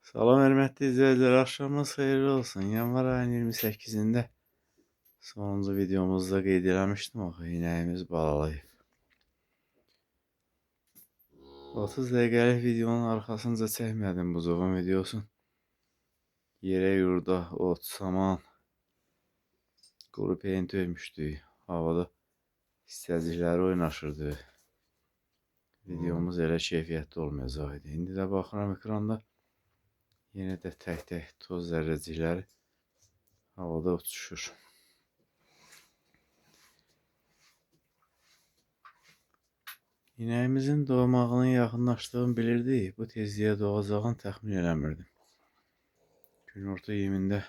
Salam hörmətli izləyicilər, axşamınız xeyirli olsun. Yanvar ayının 28-də sonuncu videomuzda qeyd eləmişdim axı, inəyimiz balalayıb. 30 dəqiqəlik videonun arxasınca çəkmədim buzovun videosun. Yerə yurda, ot, saman, quru peyin töymüşdük. Havada hissəcikləri oynaşırdı. Videomuz elə keyfiyyətli olmayacaqdı. İndi də baxıram ekranda. Yenə də tək-tək toz zərrəcikləri havada uçuşur. İnəyimizin doğmağının yaxınlaşdığını bilirdik. Bu tezliyə doğacağını təxmin eləmirdim. Günorta yemində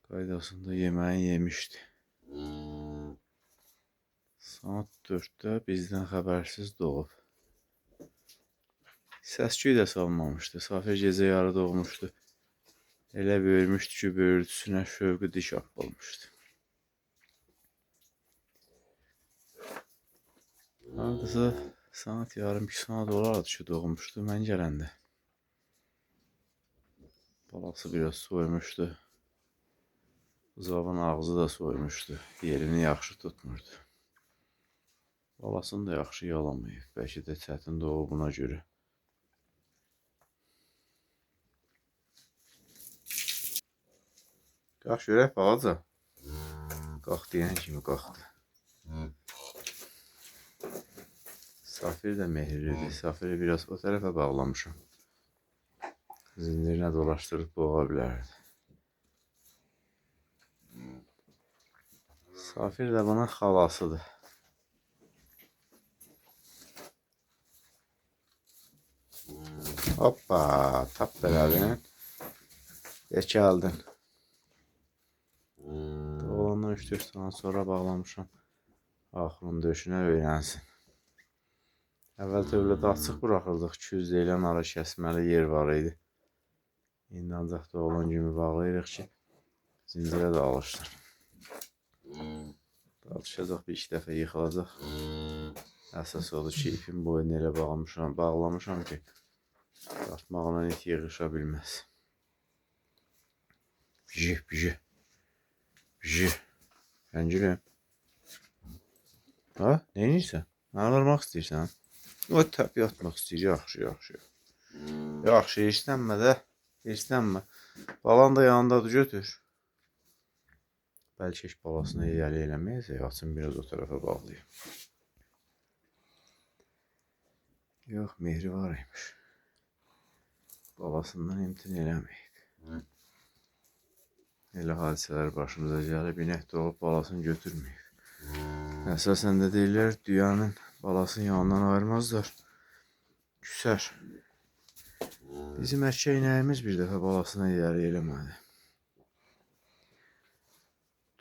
qaydasında yeməyi yemişdi. Saat 4-də bizdən xəbərsiz doğub. Səsküy də salmamışdı. Safir gecə yarı doğmuşdu. Elə böyürmüşdü ki, böyürtüsünə şövqü diş olmuşdu. Hardasa saat yarım 2 saat olardı ki, doğmuşdu. Mən gələndə. Balası biraz soymuşdu. Buzovun ağzı da soymuşdu. Yerini yaxşı tutmurdu. Balasını da yaxşı yalamayıb. Bəlkə də çətin doğubuna görə. Qalx görək balaca. Qalx deyən kimi qalxdı. Safir də mehirlidir. Safiri biraz o tərəfə bağlamışam. Zindirinə dolaşdırıb boğa bilərdi. Safir də bunun xalasıdır. Hoppa, tap belədin. Yeki aldın. Oğlandan 3-4 saat sonra bağlamışam. Axırın döşünə öyrənsin. Əvvəl tövlədə açıq buraxırdıq. 200 deyilən ara kəsməli yer var idi. İndi ancaq doğulan kimi bağlayırıq ki, zincirə də alışsın. Alışacaq, bir iki dəfə yıxılacaq. Əsas odur ki, ipin boyunu elə bağlamışam ki, dartmaqla it yığışa bilməz. Biji. Gənciləm. Ha, neyinirsən? Ağırmaq istəyirsən? O təp yatmaq istəyir, yaxşı. Yaxşı, işlənmə də. İşlənmə. Balan da yanındadır, götür. Bəlkə balasını yiyəli eləməyəcək, açın biraz o tərəfə bağlayayım. Yox, mehri var imiş. Balasından imtin eləməyib. Elə hadisələr başımıza gəlib, inək doğub balasını götürməyib. Əsasən də deyirlər, düyanın balasını yanından ayırmazlar, küsər. Bizim erkək inəyimiz bir dəfə balasına yiyəli eləmədi.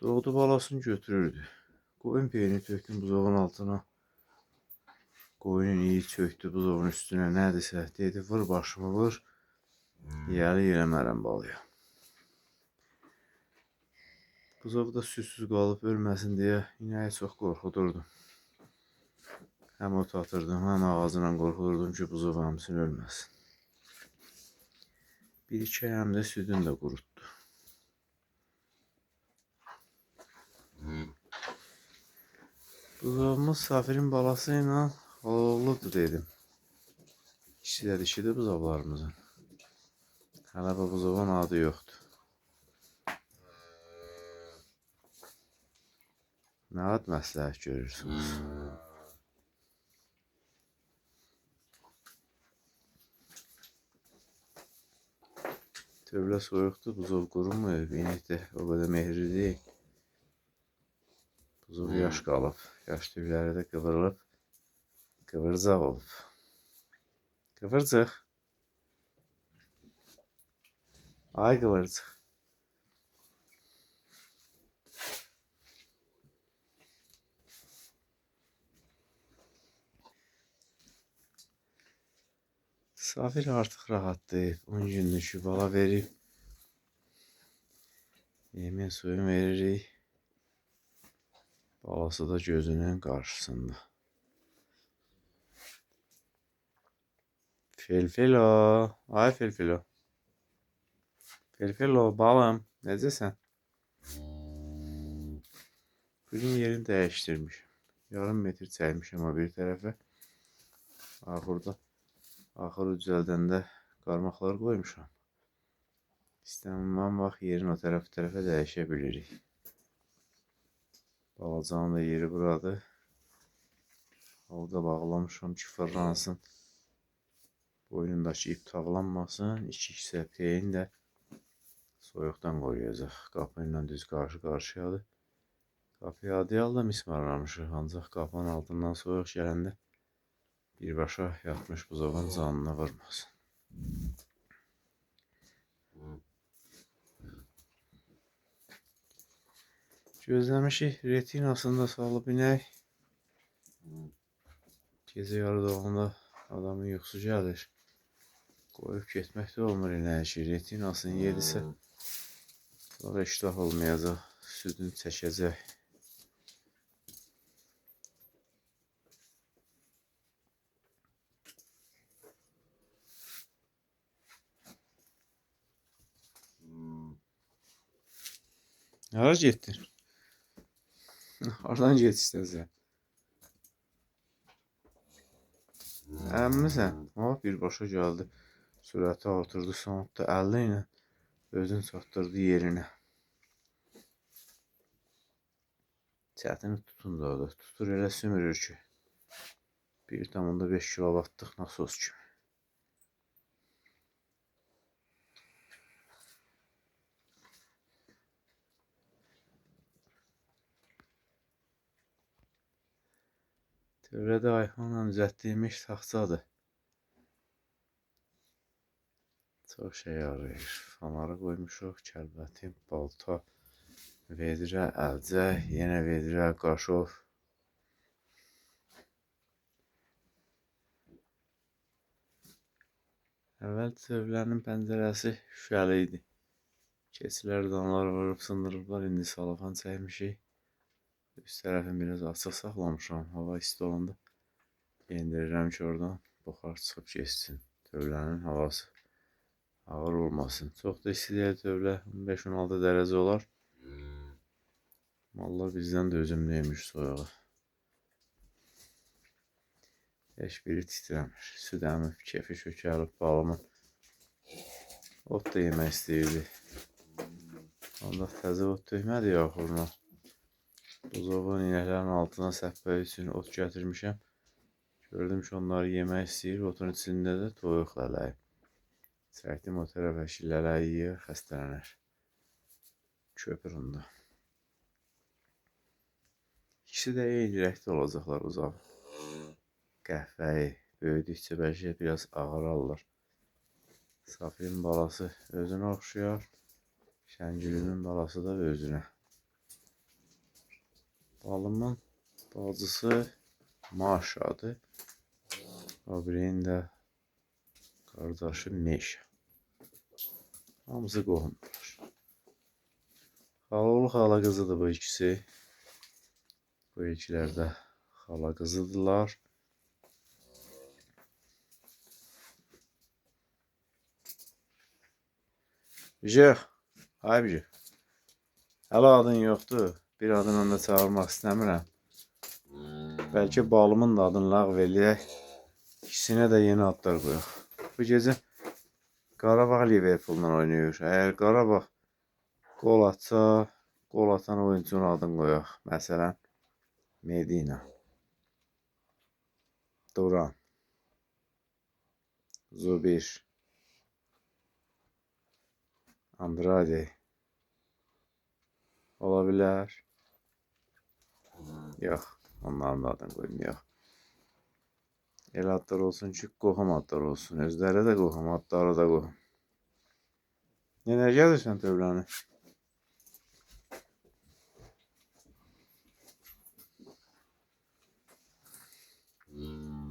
Doğdu, balasını götürürdü. Qoyun peyini tökdüm buzovun altına. Qoyunun iyi çöktü buzovun üstünə, nədirsə, dedi, vur başımı, vur. Yiyəli eləmərəm balaya. Buzov da südsüz qalıb ölməsin deyə inəyi çox qorxudurdum. Həm ot atırdım, həm ağacına qorxudurdum ki, buzov həmsin ölməsin. Bir-iki həm də südün də qurutdu. Buzovumuz Safirin balası ilə oğludur dedim. İkisi də dişidir buzovlarımızın. Hələ bu buzovun adı yoxdur. Nə ad məsləhət görürsünüz? Tövlə soyuqdur, buzov qurumuyub, inek də o qədər mehri deyil. Buzov yaş qalıb, yaş tüyləri də qıvrılıb, qıvırcaq olub. Qıvırcıq. Ay qıvırcıq. Safir artıq rahatdır, 10 günlük ki, bala verib. Yemək suyunu veririk. Balası da gözünün qarşısında. Filfilo. Ay Filfilo. Filfilo balım. Necəsən? Bugün yerini dəyişdirmişim. Yarım metr çəkmişim o bir tərəfə. Axırda düzəldəndə qarmaqlar qoymuşam. İstənilən vaxt yerin o tərəfə dəyişə bilirik. Balacanın da yeri buradır. Halda bağlamışam ki fırlansın. Boynundakı ip tağlanmasın. İki səpiyin də soyuqdan qoruyacaq. Qapı ilə düz qarşı-qarşıyadır. Qapıya adıyalda mismarlamışıq. Ancaq qapının altından soyuq gələndə birbaşa yatmış buzovun canına vurmasın. Gözləmişik retinasını da salıb inək. Gecə yarı doğanda adamın yuxusu gəlir. Qoyub getmək də olmur inəyi ki, retinasını yedisə sonra iştah olmayacaq, südünü çəkəcək. Hara getdin? Hardan get istəsən? Əmmisən? Birbaşa gəldi. Sürəti artırdı, sonunda əlli ilə özünü çatdırdı yerinə. Çətini tutun da o da. Tutur elə sümürür ki. 1,5 kilovatlıq nasos kimi. Tövlədə ayxanla düzəltdiyimiz taxtadır. Çox şey yarayır. Fanarı qoymuşuq, kəlbətin, balta, vedrə, əlcək, yenə vedrə, qaşov. Əvvəl tövlənin pəncərəsi şüşəli idi. Keçilər damlar vurub sındırıblar, indi salafan çəkmişik. Üst tərəfini biraz açıq saxlamışam. Hava isti olanda yendirirəm ki, oradan buxar çıxıb geçsin. Tövlənin havası ağır olmasın. Çox da isti deyil tövlə. 15-16 dərəcə olar. Mallar bizdən də özümlüymüş soyuğa. Heç biri titrəmir. Süd əmib, kefi kökəlib balımın. Ot da yemək istəyirdi. Onda təzə ot tökmədi yaxuruna. Buzovun inəklərin altına səpmək üçün ot gətirmişəm. Gördüm ki, onları yemək istəyir. Otun içində də toyuq lələyi. Çəkdim o tərəfə ki, lələyi yiyir, xəstələnər. Köpür onda. İkisi də eyni rəngdə olacaqlar uzağı. Qəhvəyi böyüdükcə bəlkə biraz ağırarlar. Safirin balası özünə oxşuyar. Şəngülünün balası da özünə. Balımın bacısı Maşadır. O birinin də qardaşı Meşa. Hamısı qohumlar. Xalaoğlu xala qızıdır bu ikisi. Bu ikilər də xala qızıdırlar. Bicək, ay Bicək. Hələ adın yoxdur. Bir adın onda çağırmaq istəmirəm. Bəlkə balımın da adını ləğv eləyək. İkisinə də yeni adlar qoyaq. Bu gecə Qarabağ Liverpool'la oynayır. Əgər Qarabağ qol atsa, qol atan oyuncunun adını qoyaq. Məsələn, Medina, Duran, Zubir, Andrade. Ola bilər. Yox, onların da adını qoymayaq. El adlar olsun ki, qohum adlar olsun. Özləri də qohum, adları da qohum. Yenə gəlirsən tövləni?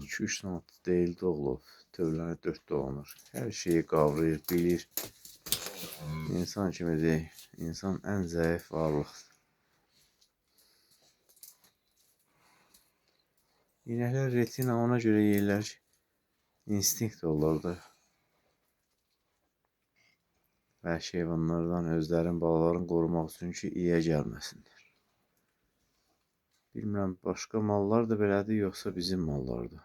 2-3 saat deyil doğulub. Tövləni 4 dolanır. Hər şeyi qavrayır, bilir. İnsan kimi deyil. İnsan ən zəif varlıqdır. İnəklər retina ona görə yeyirlər ki, instinkt olurdu. Vəhşi heyvanlardan özlərin, balalarını qorumaq üçün ki, iyə gəlməsinlər. Bilmirəm, başqa mallar da belədir, yoxsa bizim mallardır.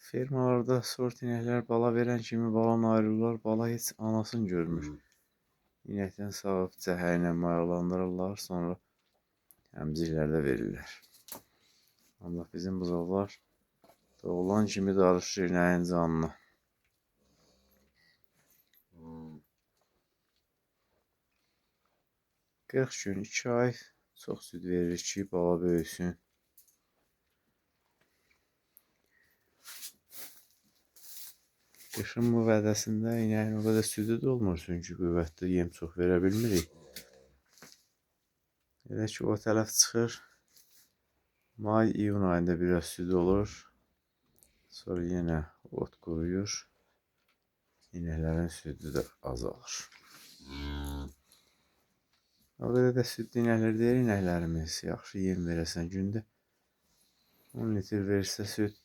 Fermalarda sort inəklər bala verən kimi balan ayrılırlar, bala heç anasını görmür. İnəkdən sağıb cəhərlə mayalandırırlar, sonra əmciklərdə verirlər. Amma bizim buzovlar doğulan kimi darışır inəyin canına. Qırx gün, 2 ay çox süd verir ki, bala böyüsün. Qışın bu vədəsində inəyin o qədər südü də olmur, çünki qüvvətli yem çox verə bilmirik. Elə ki, o tərəf çıxır, may-iyun ayında biraz südü olur. Sonra yenə ot quruyur, inəklərin südü də azalır. O qədər də südlü inəklər deyil inəklərimiz, yaxşı yem verəsən gündə 10 litr verirsə süd,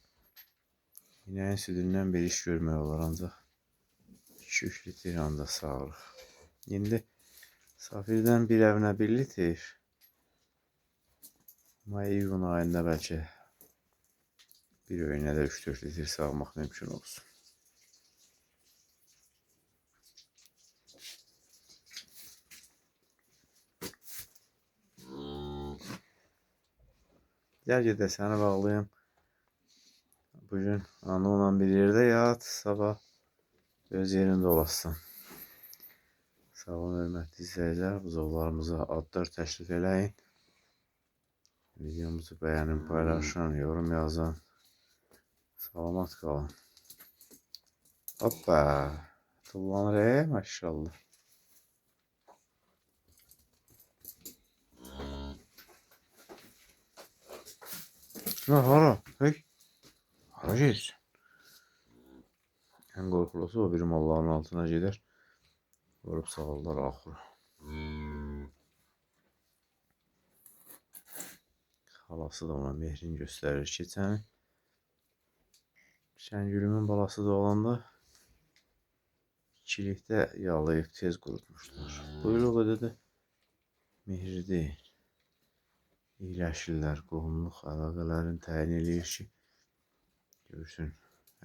inəyin südündən bir iş görmək olar, ancaq 2-3 litr ancaq sağırıq. İndi Safirdən bir əvinə 1 litr, may-iyun ayında bəlkə bir öynə də 3-4 litr sağmaq mümkün olsun. Gəl gedək səni bağlayım. Bugün anamla bir yerdə yat, sabah öz yerində olasın. Sağ olun, hörmətli izləyicilər, buzovlarımıza adlar təşrif eləyin. Videomuzu bəyənin, paylaşın, yorum yazın. Salamat qalın. Hoppa, tullanır maşallah. Hara? Hey. Hara gedirsən? Ən qorxulusu o biri malların altına gedər. Vurub sağırlar axırı. Xalası da ona mehrin göstərir keçəni. Şəngülümün balası da olanda ikilikdə yağlayıb tez qurutmuşlar. Buyruq o da mehri deyil. İyiləşirlər, qohumluq əlaqələrini təyin eləyir ki, görsün,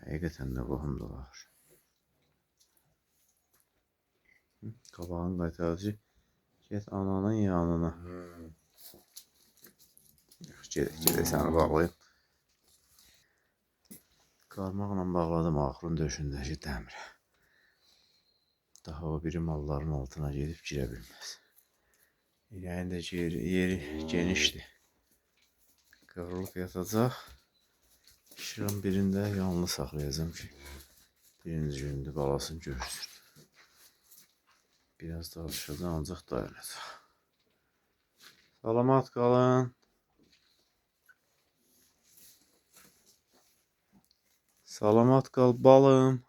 həqiqətən də qohumdular. Qabağın qaytarıcı, get ananın yanına. Gedək səni bağlayım. Qarmaqla bağladım axırın döşündəki dəmirə. Daha o biri malların altına gedib girə bilməz. İnəyin də yeri genişdir. Qıvrılıb yatacaq. İşığın birində yanlı saxlayacağım ki, birinci gündə balasını görsün. Biraz daha düşəcək, ancaq dayanacaq. Salamat qalın. Salamat qal balım.